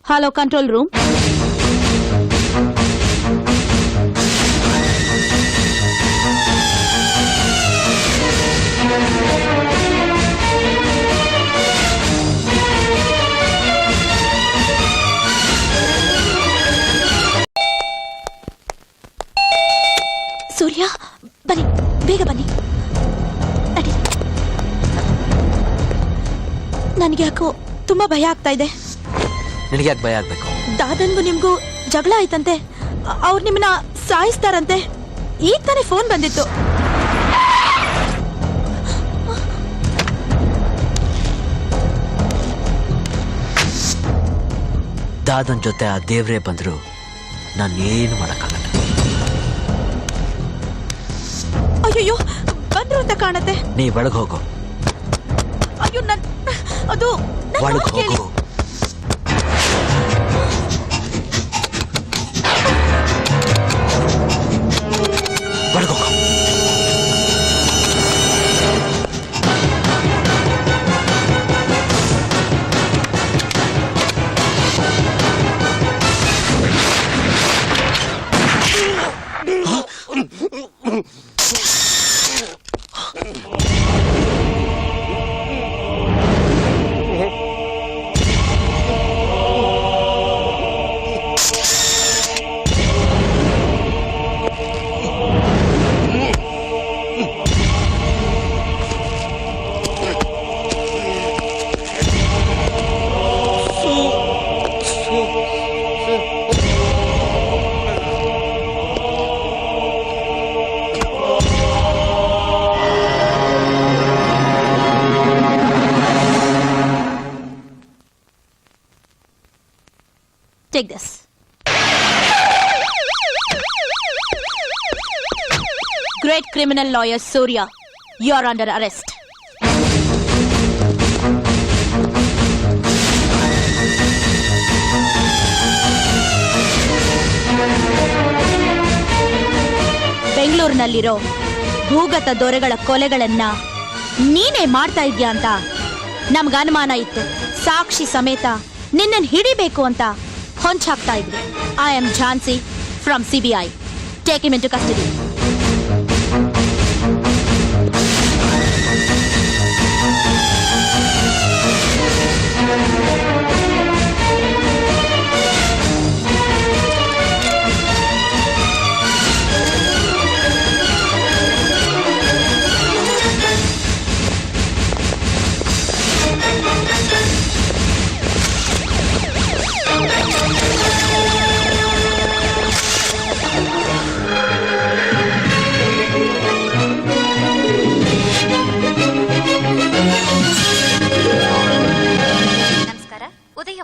Hello, control room. ಸೂರ್ಯ, ಬನ್ನಿ, ಬೇಗ ಬನ್ನಿ. ನನಗೆ ಯಾಕೋ ತುಂಬಾ ಭಯ ಆಗ್ತಾ ಇದೆ. ನಿನಗೆ ಯಾಕೆ ಭಯ ಆಗ್ಬೇಕು? ದಾದನ್ಗೂ ನಿಮ್ಗೂ ಜಗಳ ಆಯ್ತಂತೆ. ಅವ್ರು ನಿಮ್ಮನ್ನ ಸಾಯಿಸ್ತಾರಂತೆ. ಈಗ ತಾನೇ ಫೋನ್ ಬಂದಿತ್ತು. ದಾದನ್ ಜೊತೆ ಆ ದೇವ್ರೇ ಬಂದ್ರು ನಾನು ಏನು ಮಾಡಕ್ಕಾಗಲ್ಲ. ಅಯ್ಯೋ, ಬಂದ್ರು ಅಂತ ಕಾಣತ್ತೆ. ನೀ ಒಳಗೆ ಹೋಗು. ಅಯ್ಯೋ, ಅದು ಒಳಗೆ ಹೋಗು. ಒಳಗೋಗು. Take this. Great criminal lawyer Surya, you are under arrest. ಬೆಂಗಳೂರಿನಲ್ಲಿರೋ ಭೂಗತ ದೊರೆಗಳ ಕೊಲೆಗಳನ್ನ ನೀನೇ ಮಾಡ್ತಾ ಇದ್ಯಾ ಅಂತ ನಮ್ಗೆ ಅನುಮಾನ ಇತ್ತು. ಸಾಕ್ಷಿ ಸಮೇತ ನಿನ್ನನ್ನು ಹಿಡಿಬೇಕು ಅಂತ ಹೊಂಚಾಗ್ತಾ ಇದ್ವಿ. I am Jhansi from CBI. Take him into custody.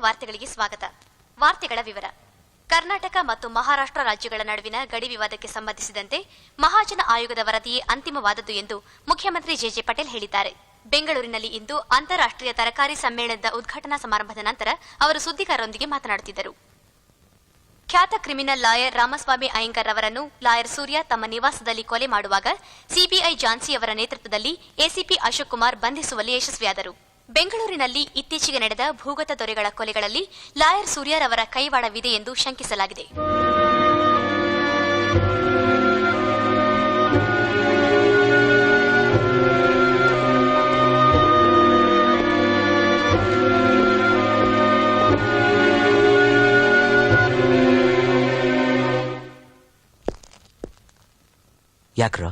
ವಾರ್ತೆಗಳಿಗೆ ಸ್ವಾಗತ. ವಾರ್ತೆಗಳ ವಿವರ. ಕರ್ನಾಟಕ ಮತ್ತು ಮಹಾರಾಷ್ಟ್ರ ರಾಜ್ಯಗಳ ನಡುವಿನ ಗಡಿ ವಿವಾದಕ್ಕೆ ಸಂಬಂಧಿಸಿದಂತೆ ಮಹಾಜನ ಆಯೋಗದ ವರದಿಯೇ ಅಂತಿಮವಾದದ್ದು ಎಂದು ಮುಖ್ಯಮಂತ್ರಿ ಜೆ ಪಟೇಲ್ ಹೇಳಿದ್ದಾರೆ. ಬೆಂಗಳೂರಿನಲ್ಲಿ ಇಂದು ಅಂತಾರಾಷ್ಟ್ರೀಯ ತರಕಾರಿ ಸಮ್ಮೇಳನದ ಉದ್ಘಾಟನಾ ಸಮಾರಂಭದ ನಂತರ ಅವರು ಸುದ್ದಿಗಾರರೊಂದಿಗೆ ಮಾತನಾಡುತ್ತಿದ್ದರು. ಖ್ಯಾತ ಕ್ರಿಮಿನಲ್ ಲಾಯರ್ ರಾಮಸ್ವಾಮಿ ಅಯ್ಯಂಗರ್ ಅವರನ್ನು ಲಾಯರ್ ಸೂರ್ಯ ತಮ್ಮ ನಿವಾಸದಲ್ಲಿ ಕೊಲೆ ಮಾಡುವಾಗ CBI ಝಾನ್ಸಿ ಅವರ ನೇತೃತ್ವದಲ್ಲಿ ACP ಅಶೋಕ್ ಕುಮಾರ್ ಬಂಧಿಸುವಲ್ಲಿ ಯಶಸ್ವಿಯಾದರು. ಬೆಂಗಳೂರಿನಲ್ಲಿ ಇತ್ತೀಚೆಗೆ ನಡೆದ ಭೂಗತ ದೊರೆಗಳ ಕೊಲೆಗಳಲ್ಲಿ ಲಾಯರ್ ಸೂರ್ಯರವರ ಕೈವಾಡವಿದೆ ಎಂದು ಶಂಕಿಸಲಾಗಿದೆ. ಯಾಕ್ರೋ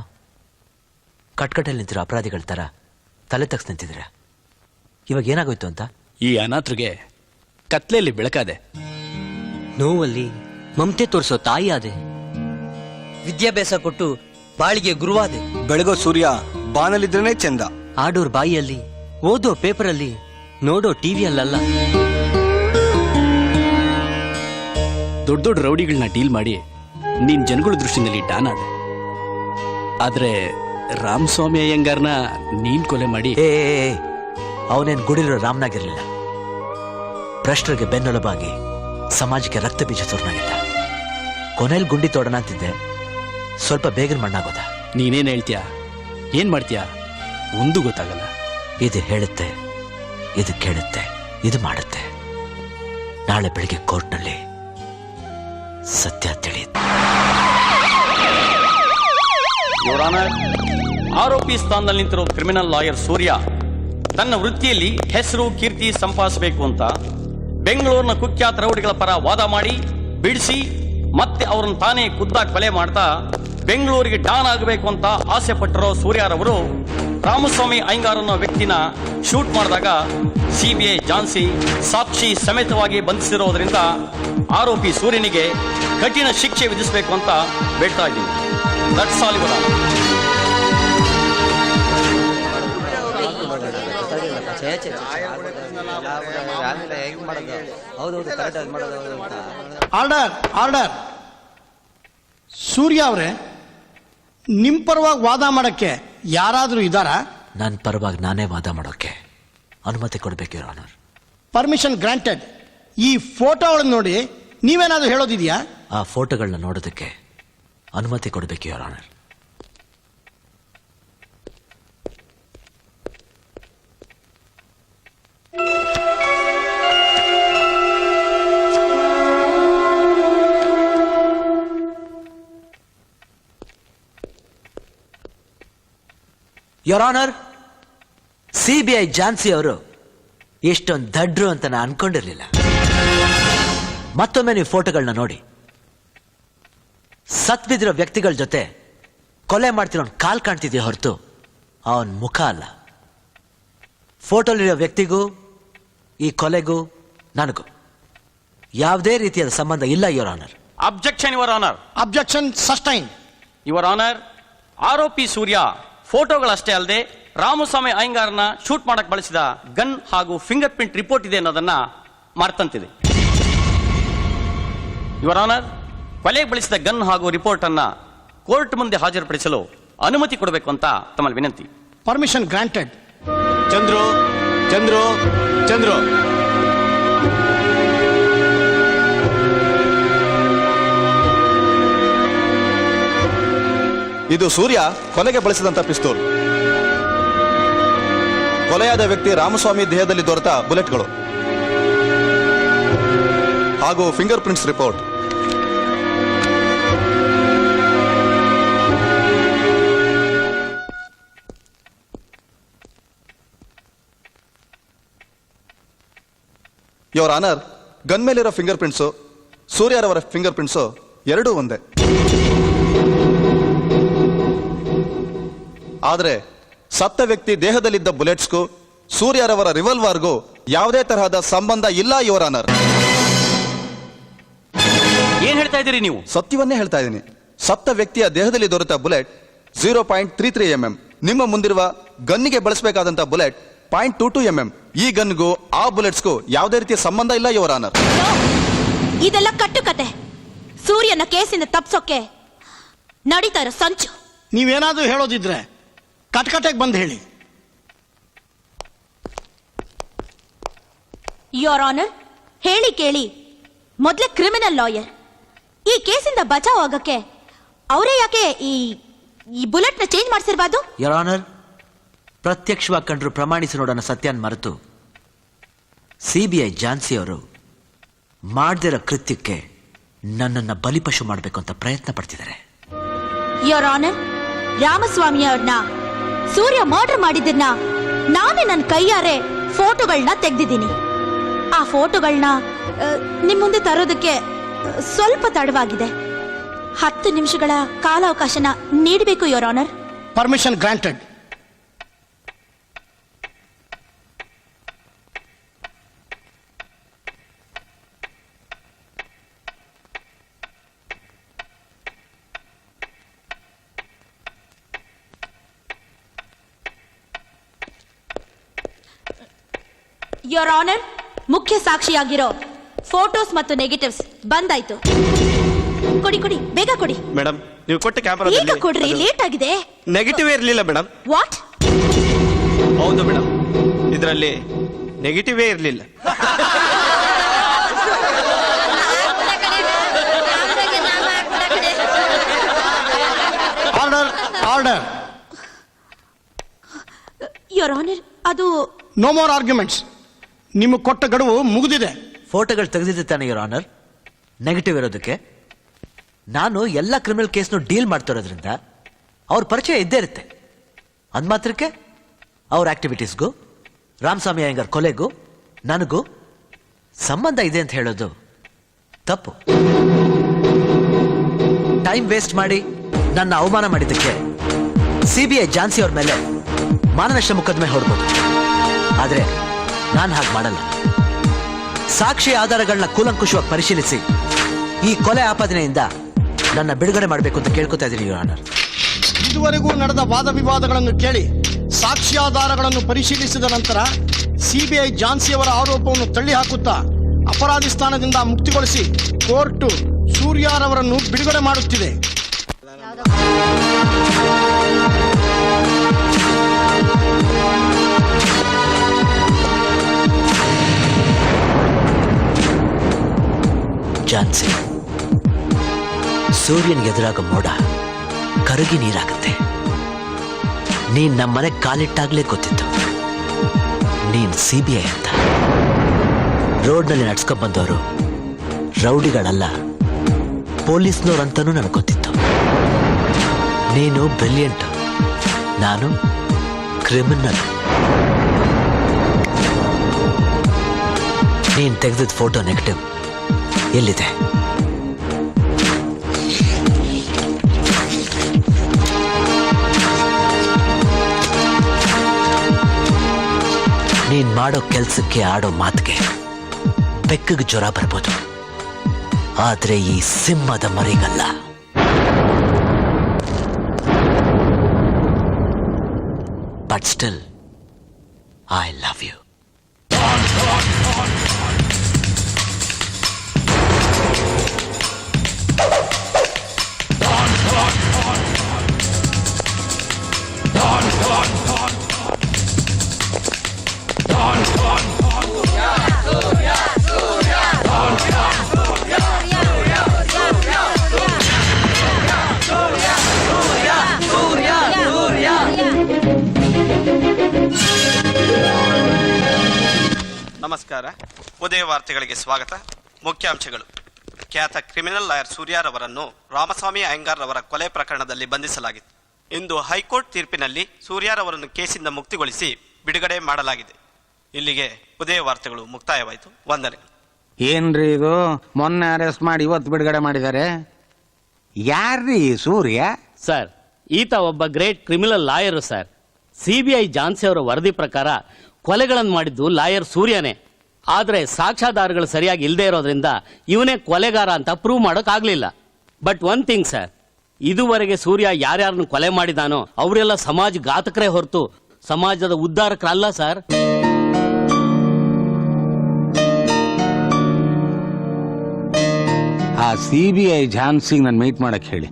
ಕಟ್ಕಟ್ಟಲ್ಲಿ ನಿಂತಿರೋ ಅಪರಾಧಿಗಳ ತರ ತಲೆ ತಗ್ಸ್ ನಿಂತಿದ್ರ? ಇವಾಗ ಏನಾಗೋಯ್ತು ಅಂತ? ಈ ಅನಾಥರಿಗೆ ಕತ್ಲೆಯಲ್ಲಿ ಬೆಳಕಾದೆ, ನೋವಲ್ಲಿ ಮಮತೆ ತೋರಿಸೋ ತಾಯಿ ಆದೆ, ವಿದ್ಯಾಭ್ಯಾಸ ಕೊಟ್ಟು ಬಾಳಿಗೆ ಗುರುವಾದೆ. ಬೆಳಗೋ ಸೂರ್ಯ ಬಾನಲ್ಲಿದ್ರೇನೆ ಚಂದ. ಆಡೋರ್ ಬಾಯಿಯಲ್ಲಿ, ಓದೋ ಪೇಪರಲ್ಲಿ, ನೋಡೋ ಟಿವಿಯಲ್ಲ. ದೊಡ್ಡ ದೊಡ್ಡ ರೌಡಿಗಳನ್ನ ಡೀಲ್ ಮಾಡಿ ನೀನ್ ಜನಗಳ ದೃಷ್ಟಿನಲ್ಲಿ ಡಾನ್ ಆದೆ. ಆದ್ರೆ ರಾಮಸ್ವಾಮಿ ಅಯ್ಯಂಗಾರ್ನ ನೀನ್ ಕೊಲೆ ಮಾಡಿ ಅವನೇನ್ ಗುಡಿರೋ ರಾಮನಾಗಿರ್ಲಿಲ್ಲ. ಭ್ರಷ್ಟರಿಗೆ ಬೆನ್ನೆಲುಬಾಗಿ ಸಮಾಜಕ್ಕೆ ರಕ್ತ ಬೀಜ ತೋರ್ನಾಗಿದ್ದ. ಕೊನೆಯಲ್ಲಿ ಗುಂಡಿ ತೋಡಣ ಅಂತಿದ್ದೆ, ಸ್ವಲ್ಪ ಬೇಗನೆ ಮಣ್ಣಾಗೋದ. ನೀನೇನ್ ಹೇಳ್ತೀಯ, ಏನ್ ಮಾಡ್ತೀಯ ಒಂದು ಗೊತ್ತಾಗಲ್ಲ. ಇದು ಹೇಳುತ್ತೆ, ಇದು ಕೇಳುತ್ತೆ, ಇದು ಮಾಡುತ್ತೆ. ನಾಳೆ ಬೆಳಿಗ್ಗೆ ಕೋರ್ಟ್ನಲ್ಲಿ ಸತ್ಯ ತಿಳಿಯುತ್ತೆ. ಯುವರ್ ಆನರ್, ಆರೋಪಿ ಸ್ಥಾನದಲ್ಲಿ ನಿಂತಿರೋ ಕ್ರಿಮಿನಲ್ ಲಾಯರ್ ಸೂರ್ಯ ತನ್ನ ವೃತ್ತಿಯಲ್ಲಿ ಹೆಸರು ಕೀರ್ತಿ ಸಂಪಾದಿಸಬೇಕು ಅಂತ ಬೆಂಗಳೂರಿನ ಕುಖ್ಯಾತ ರೌಡಿಗಳ ಪರ ವಾದ ಮಾಡಿ ಬಿಡಿಸಿ ಮತ್ತೆ ಅವರನ್ನು ತಾನೇ ಖುದ್ದಾಗಿ ಕೊಲೆ ಮಾಡ್ತಾ ಬೆಂಗಳೂರಿಗೆ ಡಾನ್ ಆಗಬೇಕು ಅಂತ ಆಸೆ ಪಟ್ಟಿರೋ ಸೂರ್ಯರವರು ರಾಮಸ್ವಾಮಿ ಅಯ್ಯಂಗಾರ್ ಅನ್ನೋ ವ್ಯಕ್ತಿನ ಶೂಟ್ ಮಾಡಿದಾಗ ಸಿಬಿಐ ಜಾನ್ಸಿ ಸಾಕ್ಷಿ ಸಮೇತವಾಗಿ ಬಂಧಿಸಿರೋದ್ರಿಂದ ಆರೋಪಿ ಸೂರ್ಯನಿಗೆ ಕಠಿಣ ಶಿಕ್ಷೆ ವಿಧಿಸಬೇಕು ಅಂತ ಬೇಡ್ತಾ ಇದ್ದೀನಿ. That's all your honour. Order order. Surya ಅವರೇ, ನಿಮ್ಮ ಪರವಾಗಿ ವಾದ ಮಾಡಕ್ಕೆ ಯಾರಾದರೂ ಇದ್ದಾರಾ? ನನ್ನ ಪರವಾಗಿ ನಾನೇ ವಾದ ಮಾಡೋಕ್ಕೆ ಅನುಮತಿ ಕೊಡಬೇಕು ಯುವರ್ ಆನರ್. Permission granted. ಈ ಫೋಟೋಗಳನ್ನು ನೋಡಿ ನೀವೇನಾದರೂ ಹೇಳೋದಿದೆಯಾ? ಆ ಫೋಟೋಗಳನ್ನ ನೋಡೋದಕ್ಕೆ ಅನುಮತಿ ಕೊಡಬೇಕು your honour. Your honour, CBI Jhansi ಅವರು ಎಷ್ಟೊಂದು ದಡ್ರು ಅಂತ ನಾನು ಅನ್ಕೊಂಡಿರ್ಲಿಲ್ಲ. ಮತ್ತೊಮ್ಮೆ ನೀವು ಫೋಟೋಗಳನ್ನ ನೋಡಿ. ಸತ್ ಬಿದ್ದಿರೋ ವ್ಯಕ್ತಿಗಳ ಜೊತೆ ಕೊಲೆ ಮಾಡ್ತಿರೋ ಕಾಲ್ ಕಾಣ್ತಿದೆಯಾ ಹೊರತು ಅವನ ಮುಖ ಅಲ್ಲ. ಫೋಟೋಲಿರೋ ವ್ಯಕ್ತಿಗೂ ಈ ಕೊಲೆಗೂ ನನಗೂ ಯಾವುದೇ ರೀತಿಯಾದ ಸಂಬಂಧ ಇಲ್ಲ your honour. Objection your honour. Objection sustain. Your honour, ಆರೋಪಿ ಸೂರ್ಯ ಫೋಟೋಗಳಷ್ಟೇ ಅಲ್ಲದೆ ರಾಮಸ್ವಾಮಿ ಅಯ್ಯಂಗಾರ್ನ ಶೂಟ್ ಮಾಡಕ್ ಬಳಸಿದ ಗನ್ ಹಾಗೂ ಫಿಂಗರ್ ಪ್ರಿಂಟ್ ರಿಪೋರ್ಟ್ ಇದೆ ಅನ್ನೋದನ್ನ ಮರ್ತಂತಿದೆ. ಯುವರ್ ಆನರ್, ಕೊಲೆಗೆ ಬಳಸಿದ ಗನ್ ಹಾಗೂ ರಿಪೋರ್ಟ್ ಅನ್ನ ಕೋರ್ಟ್ ಮುಂದೆ ಹಾಜರುಪಡಿಸಲು ಅನುಮತಿ ಕೊಡಬೇಕು ಅಂತ ತಮ್ಮಲ್ಲಿ ವಿನಂತಿ. Permission granted. ಚಂದ್ರು ಚಂದ್ರು ಚಂದ್ರು ಇದು ಸೂರ್ಯ ಕೊಲೆಗೆ ಬಳಸಿದಂತ ಪಿಸ್ತೂಲ್. ಕೊಲೆಯಾದ ವ್ಯಕ್ತಿ ರಾಮಸ್ವಾಮಿ ದೇಹದಲ್ಲಿ ದೊರೆತ ಬುಲೆಟ್ಗಳು ಹಾಗೂ finger prints report. Your honour, gun ಮೇಲಿರೋ ಫಿಂಗರ್ ಪ್ರಿಂಟ್ಸು ಸೂರ್ಯರವರ ಫಿಂಗರ್ ಪ್ರಿಂಟ್ಸು ಎರಡೂ ಒಂದೇ. ಆದರೆ ಸತ್ತ ವ್ಯಕ್ತಿ ದೇಹದಲ್ಲಿದ್ದ ಬುಲೆಟ್ಸ್ಗೂ ಸೂರ್ಯರವರ ರಿವಾಲ್ವರ್ಗೂ ಯಾವುದೇ ತರಹದ ಸಂಬಂಧ ಇಲ್ಲ ಯುವರ್ ಆನರ್. ಏನ್ ಹೇಳ್ತಾ ಇದ್ದೀರಿ ನೀವು? ಸತ್ಯವನ್ನೇ ಹೇಳ್ತಾ ಇದ್ದೀನಿ. ಸತ್ತ ವ್ಯಕ್ತಿಯ ದೇಹದಲ್ಲಿ ದೊರೆತ ಬುಲೆಟ್ 0.33 mm. ನಿಮ್ಮ ಮುಂದಿರುವ ಗನ್ನಿಗೆ ಬಳಸಬೇಕಾದಂತ ಬುಲೆಟ್ 0.22 mm. ಈ ಗನ್ಗೂ ಆ ಬುಲೆಟ್ಸ್ಗೂ ಯಾವುದೇ ರೀತಿಯ ಸಂಬಂಧ ಇಲ್ಲ ಯುವರ್ ಆನರ್. ಇದೆಲ್ಲ ಕಟ್ಟುಕತೆ. ಸೂರ್ಯನ ಕೇಸಿಂದ ತಪ್ಸೋಕೆ ನಡೀತಾ ಇರೋ ಸಂಚು. ನೀವೇನಾದರೂ ಹೇಳೋದಿದ್ರೆ ಕಟ್ಕಟೆಗೆ ಬಂದು ಹೇಳಿ. ಯೋರ್ ಆನರ್, ಹೇಳಿ ಕೇಳಿ. ಮೊದಲೇ ಕ್ರಿಮಿನಲ್ ಲಾಯರ್. ಈ ಕೇಸಿಂದ ಬಚಾವ್ ಆಗಕ್ಕೆ ಅವರೇ ಯಾಕೆ ಈ ಬುಲೆಟ್ ನ ಚೇಂಜ್ ಮಾಡಿಸಿರ್ಬಾರ್ದು? ಯುವರ್ ಆನರ್, ಪ್ರತ್ಯಕ್ಷವಾಗಿ ಕಂಡ್ರು ಪ್ರಮಾಣಿಸಿ ನೋಡೋಣ ಸತ್ಯನ್ ಮರೆತು ಸಿಬಿಐ ಜಾನ್ಸಿ ಅವರು ಮಾಡದಿರೋ ಕೃತ್ಯಕ್ಕೆ ನನ್ನನ್ನು ಬಲಿಪಶು ಮಾಡಬೇಕು ಅಂತ ಪ್ರಯತ್ನ ಪಡ್ತಿದ್ದಾರೆ. ಯೋರ್ ಆನರ್, ರಾಮಸ್ವಾಮಿ ಅವ್ರನ್ನ ಸೂರ್ಯ ಮರ್ಡರ್ ಮಾಡಿದ್ದನ್ನ ನಾನೇ ನನ್ನ ಕೈಯಾರೆ ಫೋಟೋಗಳನ್ನ ತೆಗೆದಿದ್ದೀನಿ. ಆ ಫೋಟೋಗಳನ್ನ ನಿಮ್ ಮುಂದೆ ತರೋದಕ್ಕೆ ಸ್ವಲ್ಪ ತಡವಾಗಿದೆ. 10 ನಿಮಿಷಗಳ ಕಾಲಾವಕಾಶನ ನೀಡಬೇಕು your honour. Permission granted. Your honour, ಮುಖ್ಯ ಸಾಕ್ಷಿಯಾಗಿರೋ ಫೋಟೋಸ್ ಮತ್ತು ನೆಗೆಟಿವ್ಸ್ ಬಂದಾಯ್ತು. ಕೊಡಿ ಕೊಡಿ, ಬೇಗ ಕೊಡಿ. ಮೇಡಮ್, ನೀವು ಕೊಟ್ಟ ಈಗ ಕ್ಯಾಮರಾ ಕೊಡ್ರಿ, ಲೇಟ್ ಆಗಿದೆ. ನೆಗೆಟಿವ್ ಇರಲಿಲ್ಲ ಮೇಡಮ್. ವಾಟ್? ಹೌದು ಮೇಡಮ್, ಇದರಲ್ಲಿ ನೆಗೆಟಿವೇ ಇರಲಿಲ್ಲ. Order order. ಯೋರ್ ಆನರ್, ಅದು ನೋ ಮೋರ್ ಆರ್ಗ್ಯುಮೆಂಟ್ಸ್. ನಿಮಗೆ ಕೊಟ್ಟ ಗಡುವು ಮುಗಿದಿದೆ. ಫೋಟೋಗಳು ತೆಗೆದಿದ್ದೆ ತಾನೆ ಯುವರ್ ಆನರ್, ನೆಗೆಟಿವ್ ಇರೋದಕ್ಕೆ. ನಾನು ಎಲ್ಲ ಕ್ರಿಮಿನಲ್ ಕೇಸ್ನು ಡೀಲ್ ಮಾಡ್ತಿರೋದ್ರಿಂದ ಅವ್ರ ಪರಿಚಯ ಇದ್ದೇ ಇರುತ್ತೆ. ಅಂದ್ ಮಾತ್ರಕ್ಕೆ ಅವ್ರ ಆಕ್ಟಿವಿಟೀಸ್ಗೂ ರಾಮಸ್ವಾಮಿ ಅಯ್ಯಂಗಾರ್ ಕೊಲೆಗೂ ನನಗೂ ಸಂಬಂಧ ಇದೆ ಅಂತ ಹೇಳೋದು ತಪ್ಪು. ಟೈಮ್ ವೇಸ್ಟ್ ಮಾಡಿ ನನ್ನ ಅವಮಾನ ಮಾಡಿದ್ದಕ್ಕೆ ಸಿಬಿಐ ಝಾನ್ಸಿ ಅವ್ರ ಮೇಲೆ ಮಾನನಷ್ಟ ಮೊಕದ್ದಮೆ ಹೊರಬೋದು. ಆದ್ರೆ ನಾನು ಹಾಗೆ ಮಾಡಲ್ಲ. ಸಾಕ್ಷಿ ಆಧಾರಗಳನ್ನ ಕೂಲಂಕುಷವಾಗಿ ಪರಿಶೀಲಿಸಿ ಈ ಕೊಲೆ ಆಪಾದನೆಯಿಂದ ನನ್ನ ಬಿಡುಗಡೆ ಮಾಡಬೇಕು ಅಂತ ಕೇಳ್ಕೊತಾ ಇದ್ದೀನಿ ಯುವರ್ ಆನರ್. ಇದುವರೆಗೂ ನಡೆದ ವಾದ ವಿವಾದಗಳನ್ನು ಕೇಳಿ ಸಾಕ್ಷ್ಯಾಧಾರಗಳನ್ನು ಪರಿಶೀಲಿಸಿದ ನಂತರ ಸಿಬಿಐ ಝಾನ್ಸಿಯವರ ಆರೋಪವನ್ನು ತಳ್ಳಿ ಹಾಕುತ್ತಾ ಅಪರಾಧಿ ಸ್ಥಾನದಿಂದ ಮುಕ್ತಿಗೊಳಿಸಿ ಕೋರ್ಟ್ ಸೂರ್ಯಾರವರನ್ನು ಬಿಡುಗಡೆ ಮಾಡುತ್ತಿದೆ. ಝಾನ್ಸಿ, ಸೂರ್ಯನಿಗೆ ಎದುರಾಗೋ ಮೋಡ ಕರಗಿ ನೀರಾಗುತ್ತೆ. ನೀನ್ ನಮ್ಮನೆ ಕಾಲಿಟ್ಟಾಗ್ಲೇ ಗೊತ್ತಿತ್ತು ನೀನ್ ಸಿಬಿಐ ಅಂತ. ರೋಡ್ನಲ್ಲಿ ನಡ್ಸ್ಕೊಂಡ್ ಬಂದವರು ರೌಡಿಗಳಲ್ಲ, ಪೊಲೀಸ್ನವ್ರಂತನೂ ನನಗೆ ಗೊತ್ತಿತ್ತು. ನೀನು ಬ್ರಿಲಿಯಂಟ್, ನಾನು ಕ್ರಿಮಿನಲ್. ನೀನ್ ತೆಗೆದಿದ್ದ ಫೋಟೋ ನೆಗೆಟಿವ್ ಎಲ್ಲಿದೆ? ನೀನ್ ಮಾಡೋ ಕೆಲ್ಸಕ್ಕೆ ಆಡೋ ಮಾತಿಗೆ ಬೆಕ್ಕಗೆ ಜ್ವರ ಬರ್ಬೋದು, ಆದ್ರೆ ಈ ಸಿಂಹದ ಮರಿಗಲ್ಲ. But still I love you. ನಮಸ್ಕಾರ. ಉದಯ ವಾರ್ತೆಗಳಿಗೆ ಸ್ವಾಗತ. ಮುಖ್ಯಾಂಶಗಳು: ಖ್ಯಾತ ಕ್ರಿಮಿನಲ್ ಲಾಯರ್ ಸೂರ್ಯಾರವರನ್ನು ರಾಮಸ್ವಾಮಿ ಅಯ್ಯಂಗಾರ್ ಅವರ ಕೊಲೆ ಪ್ರಕರಣದಲ್ಲಿ ಬಂಧಿಸಲಾಗಿತ್ತು. ಇಂದು ಹೈಕೋರ್ಟ್ ತೀರ್ಪಿನಲ್ಲಿ ಸೂರ್ಯಾರವರನ್ನು ಕೇಸಿಂದ ಮುಕ್ತಿಗೊಳಿಸಿ ಬಿಡುಗಡೆ ಮಾಡಲಾಗಿದೆ. ಇಲ್ಲಿಗೆ ಉದಯ ವಾರ್ತೆಗಳು ಮುಕ್ತಾಯವಾಯಿತು. ವಂದನೆಗಳು. ಏನ್ರಿ ಇದು? ಮೊನ್ನೆ ಅರೆಸ್ಟ್ ಮಾಡಿ ಇವತ್ತು ಬಿಡುಗಡೆ ಮಾಡಿದ್ದಾರೆ. ಯಾರ್ರೀ ಸೂರ್ಯ? ಸರ್, ಈತ ಒಬ್ಬ great criminal lawyer sir. CBI Jhansi ಅವರ ವರದಿ ಪ್ರಕಾರ ಕೊಲೆಗಳನ್ನು ಮಾಡಿದ್ದು ಲಾಯರ್ ಸೂರ್ಯನೇ. ಆದ್ರೆ ಸಾಕ್ಷ್ಯಾಧಾರಗಳು ಸರಿಯಾಗಿ ಇಲ್ಲದೆ ಇರೋದ್ರಿಂದ ಇವನೇ ಕೊಲೆಗಾರ ಅಂತ ಪ್ರೂವ್ ಮಾಡೋಕ್ಕಾಗ್ಲಿಲ್ಲ. ಬಟ್ ಒನ್ ಥಿಂಗ್ ಸರ್, ಇದುವರೆಗೆ ಸೂರ್ಯ ಯಾರ್ಯಾರನ್ನು ಕೊಲೆ ಮಾಡಿದಾನೋ ಅವರೆಲ್ಲ ಸಮಾಜ ಘಾತಕರೇ ಹೊರತು ಸಮಾಜದ ಉದ್ಧಾರಕರಲ್ಲ ಸರ್. ಆ ಸಿಬಿಐ ಝಾನ್ಸಿಗೆ ನಾನು ಮೀಟ್ ಮಾಡಕ್ ಹೇಳಿ.